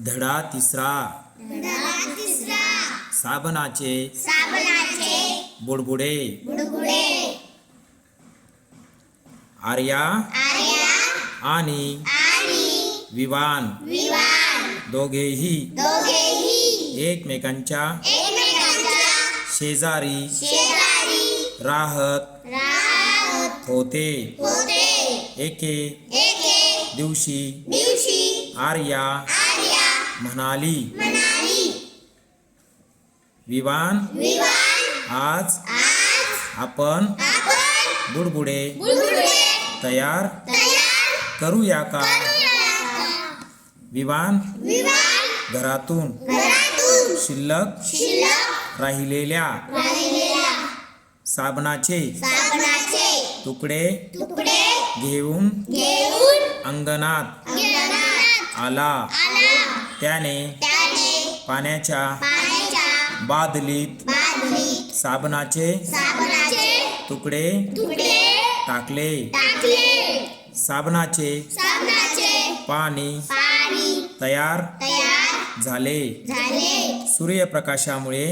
धडा तिसरा साबणाचे बुडबुडे आर्या आणि विवान दोघेही एकमेकांच्या शेजारी राहत होते. एके दिवशी आर्या म्हणाली, विवान, आज आपण बुडबुडे तयार करूया का? विवान घरातून शिल्लक राहिलेल्या साबणाचे तुकडे घेऊन अंगणात आला. त्याने पाण्याच्या बादलीत साबणाचे तुकडे टाकले. साबणाचे पाणी तयार झाले. सूर्यप्रकाशामुळे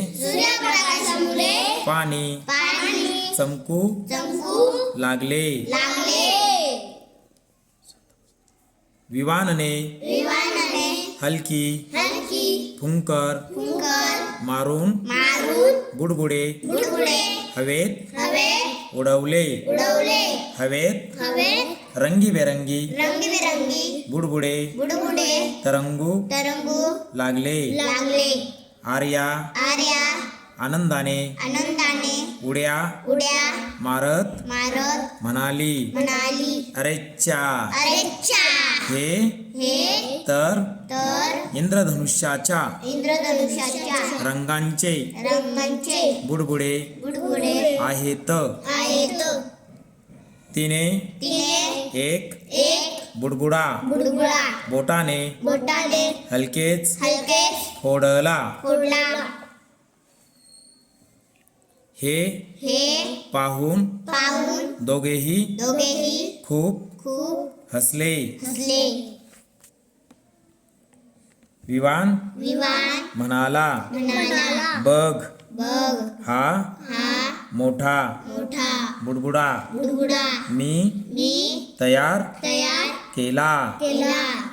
पाणी चमकू लागले. विवानने हलकी फुंकर मारून बुडबुडे हवेत उडवले. हवेत रंगीबेरंगी बुडबुडे तरंगू लागले. आर्या आनंदाने उड्या मारत म्हणाली, अरेच्चा, हे तर इंद्रधनुष्याच्या रंगांचे बुडबुडे आहेत. तिने एक बुडबुडा बोटाने हलकेच फोडला. हे पाहून दोघेही खूप हसले. विवान म्हणाला, बघ, हा मोठा बुडबुडा मी तयार केला.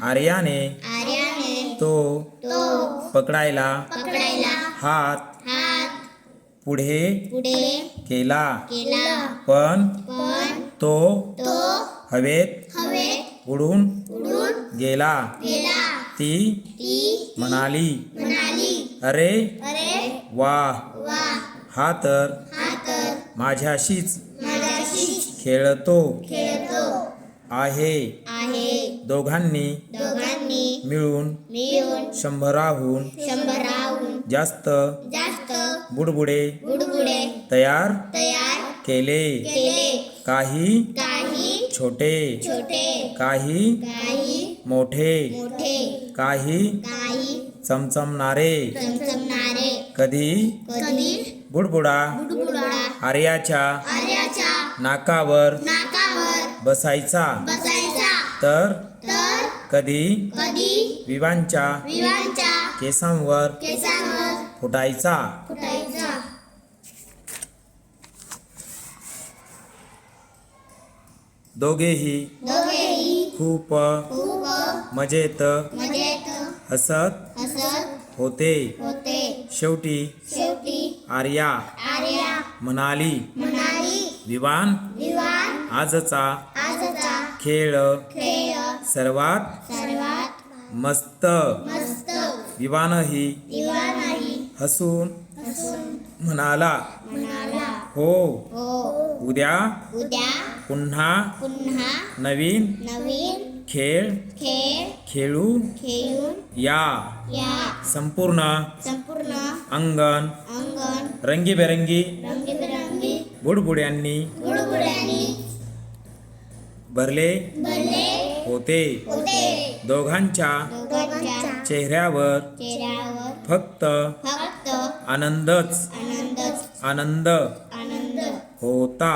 आर्याने तो पकडायला हात पुढे केला, पण तो हवेत उडून गेला. ती म्हणाली, अरे वाह, हा तर माझ्याशीच खेळतो आहे. दोघांनी मिळून 100हून जास्त बुडबुडे तयार केले. काही छोटे, काही मोठे, काही चमचमणारे. कधी बुडबुडा आर्याच्या नाकावर बसायचा, तर कधी विवांच्या केसांवर फुटायचा. दोघेही खूप मजेत हसत होते. शेवटी आर्या म्हणाली, विवान, आजचा खेळ सर्वात मस्त. विवानही हसून म्हणाला, हो, उद्या पुन्हा नवीन खेळ खेळू या. संपूर्ण अंगण रंगीबेरंगी बुडबुड्यांनी भरले होते. दोघांच्या चेहऱ्यावर फक्त आनंद होता.